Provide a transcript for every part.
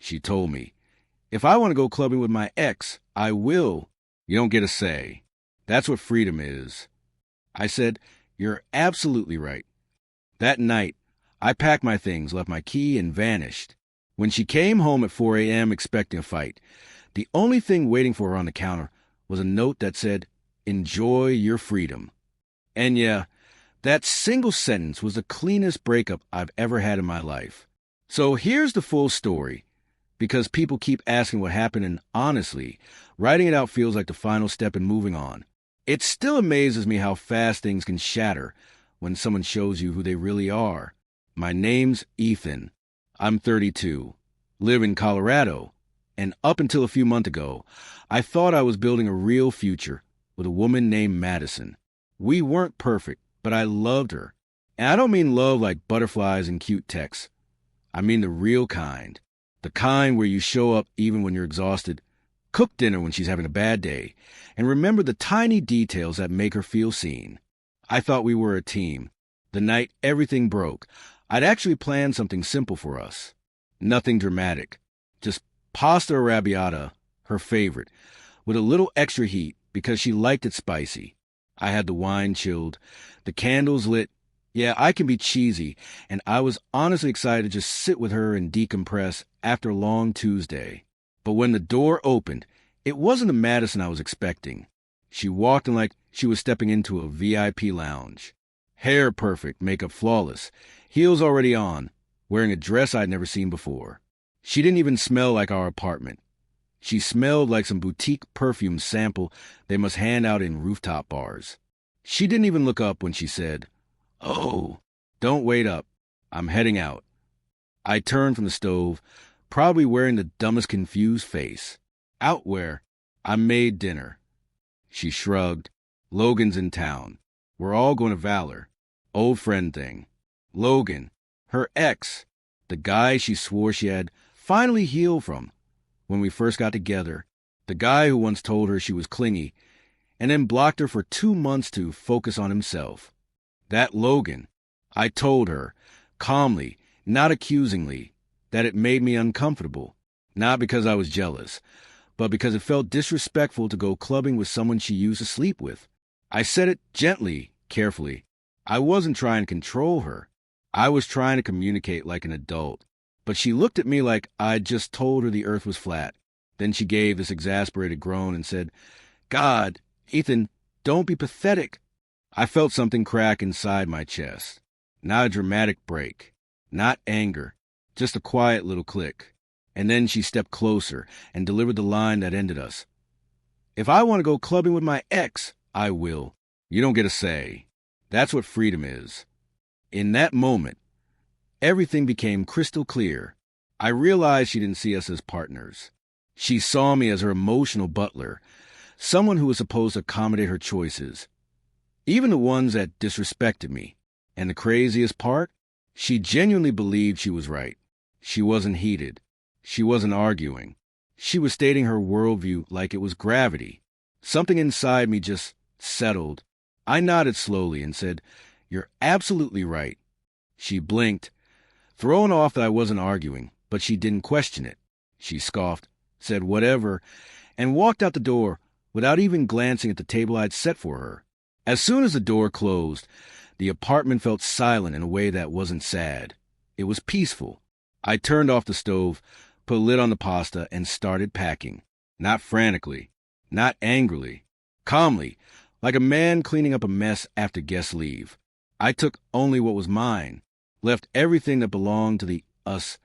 She told me, "If I want to go clubbing with my ex, I will. You don't get a say. That's what freedom is." I said, "You're absolutely right." That night, I packed my things, left my key, and vanished. When she came home at 4 a.m. expecting a fight, the only thing waiting for her on the counter was a note that said, "Enjoy your freedom." And yeah, that single sentence was the cleanest breakup I've ever had in my life. So here's the full story, because people keep asking what happened, and honestly, writing it out feels like the final step in moving on. It still amazes me how fast things can shatter when someone shows you who they really are. My name's Ethan. I'm 32, live in Colorado, and up until a few months ago, I thought I was building a real future with a woman named Madison. We weren't perfect, but I loved her. And I don't mean love like butterflies and cute texts. I mean the real kind. The kind where you show up even when you're exhausted, cook dinner when she's having a bad day, and remember the tiny details that make her feel seen. I thought we were a team. The night everything broke, I'd actually planned something simple for us. Nothing dramatic. Just pasta arrabbiata, her favorite, with a little extra heat because she liked it spicy. I had the wine chilled, the candles lit. Yeah, I can be cheesy, and I was honestly excited to just sit with her and decompress after a long Tuesday. But when the door opened, it wasn't the Madison I was expecting. She walked in like she was stepping into a VIP lounge. Hair perfect, makeup flawless, heels already on, wearing a dress I'd never seen before. She didn't even smell like our apartment. She smelled like some boutique perfume sample they must hand out in rooftop bars. She didn't even look up when she said, "Oh, don't wait up. I'm heading out." I turned from the stove, probably wearing the dumbest confused face. "Out where?" "I made dinner." She shrugged. "Logan's in town. We're all going to Valor. Old friend thing." Logan, her ex, the guy she swore she had finally healed from when we first got together, the guy who once told her she was clingy and then blocked her for 2 months to focus on himself. That Logan. I told her, calmly, not accusingly, that it made me uncomfortable, not because I was jealous, but because it felt disrespectful to go clubbing with someone she used to sleep with. I said it gently, carefully. I wasn't trying to control her. I was trying to communicate like an adult. But she looked at me like I'd just told her the earth was flat. Then she gave this exasperated groan and said, "God, Ethan, don't be pathetic." I felt something crack inside my chest. Not a dramatic break. Not anger. Just a quiet little click. And then she stepped closer and delivered the line that ended us. "If I want to go clubbing with my ex, I will. You don't get a say. That's what freedom is." In that moment, everything became crystal clear. I realized she didn't see us as partners. She saw me as her emotional butler, someone who was supposed to accommodate her choices, even the ones that disrespected me. And the craziest part? She genuinely believed she was right. She wasn't heated. She wasn't arguing. She was stating her worldview like it was gravity. Something inside me just settled. I nodded slowly and said, "You're absolutely right." She blinked, thrown off that I wasn't arguing, but she didn't question it. She scoffed, said whatever, and walked out the door without even glancing at the table I'd set for her. As soon as the door closed, the apartment felt silent in a way that wasn't sad. It was peaceful. I turned off the stove, put a lid on the pasta, and started packing. Not frantically, not angrily, calmly, like a man cleaning up a mess after guests leave. I took only what was mine, left everything that belonged to the us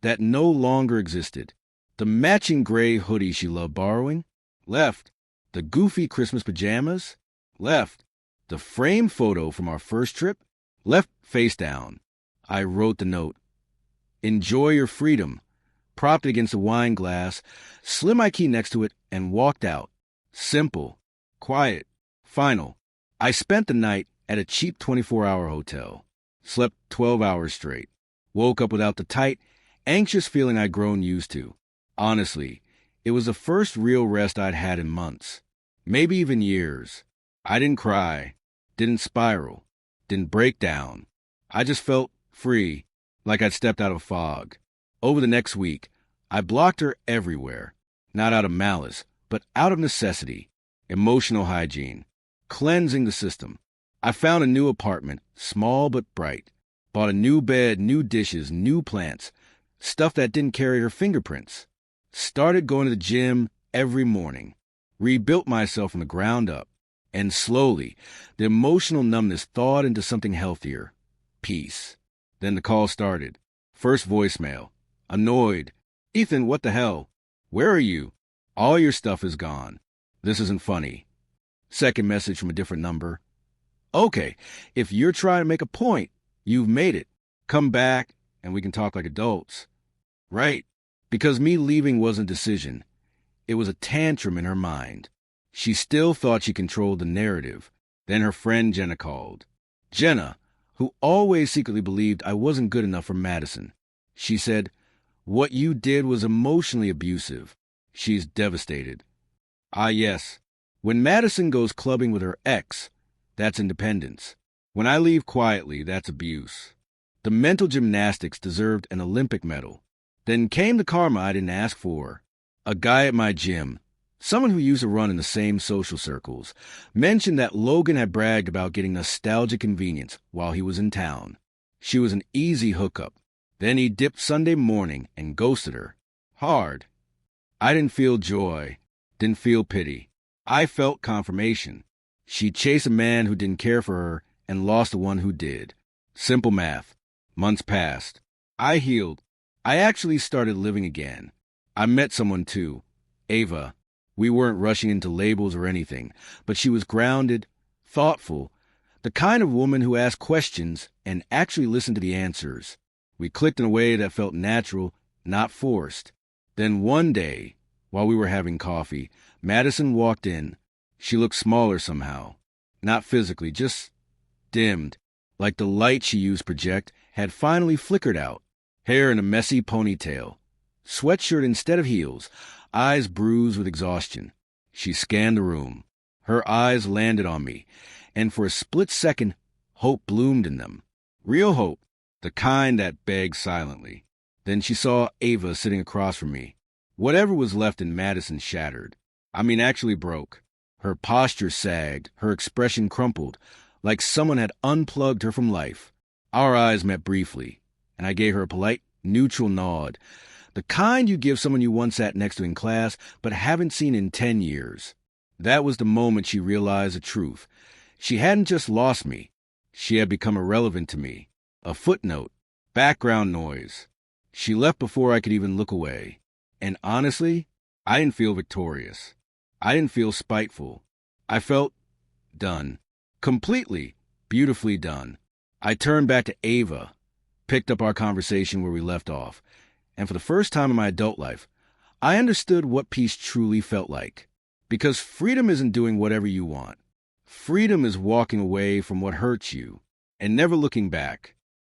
that no longer existed. The matching gray hoodie she loved borrowing? Left. The goofy Christmas pajamas? Left. The framed photo from our first trip? Left face down. I wrote the note. "Enjoy your freedom," propped against a wine glass, slid my key next to it, and walked out. Simple. Quiet. Final. I spent the night at a cheap 24-hour hotel. Slept 12 hours straight. Woke up without the tight, anxious feeling I'd grown used to. Honestly, it was the first real rest I'd had in months. Maybe even years. I didn't cry. Didn't spiral. Didn't break down. I just felt free, like I'd stepped out of fog. Over the next week, I blocked her everywhere, not out of malice, but out of necessity. Emotional hygiene, cleansing the system. I found a new apartment, small but bright. Bought a new bed, new dishes, new plants, stuff that didn't carry her fingerprints. Started going to the gym every morning. Rebuilt myself from the ground up. And slowly, the emotional numbness thawed into something healthier. Peace. Then the call started. First voicemail. Annoyed. Ethan, what the hell? Where are you? All your stuff is gone. This isn't funny. Second message from a different number. Okay, if you're trying to make a point, you've made it. Come back, and we can talk like adults. Right. Because me leaving wasn't a decision. It was a tantrum in her mind. She still thought she controlled the narrative. Then her friend Jenna called. Jenna, who always secretly believed I wasn't good enough for Madison. She said, "What you did was emotionally abusive." She's devastated. Ah, yes. When Madison goes clubbing with her ex, that's independence. When I leave quietly, that's abuse. The mental gymnastics deserved an Olympic medal. Then came the karma I didn't ask for. A guy at my gym, someone who used to run in the same social circles, mentioned that Logan had bragged about getting nostalgic convenience while he was in town. She was an easy hookup. Then he dipped Sunday morning and ghosted her. Hard. I didn't feel joy, didn't feel pity. I felt confirmation. She chased a man who didn't care for her and lost the one who did. Simple math. Months passed. I healed. I actually started living again. I met someone too, Ava. We weren't rushing into labels or anything, but she was grounded, thoughtful, the kind of woman who asked questions and actually listened to the answers. We clicked in a way that felt natural, not forced. Then one day, while we were having coffee, Madison walked in. She looked smaller somehow. Not physically, just dimmed, like the light she used to project had finally flickered out. Hair in a messy ponytail. Sweatshirt instead of heels. Eyes bruised with exhaustion. She scanned the room. Her eyes landed on me, and for a split second, hope bloomed in them. Real hope, the kind that begged silently. Then she saw Ava sitting across from me. Whatever was left in Madison shattered. Actually broke. Her posture sagged, her expression crumpled, like someone had unplugged her from life. Our eyes met briefly, and I gave her a polite, neutral nod. The kind you give someone you once sat next to in class, but haven't seen in 10 years. That was the moment she realized the truth. She hadn't just lost me. She had become irrelevant to me. A footnote. Background noise. She left before I could even look away. And honestly, I didn't feel victorious. I didn't feel spiteful. I felt done. Completely, beautifully done. I turned back to Ava, picked up our conversation where we left off, and for the first time in my adult life, I understood what peace truly felt like. Because freedom isn't doing whatever you want. Freedom is walking away from what hurts you and never looking back.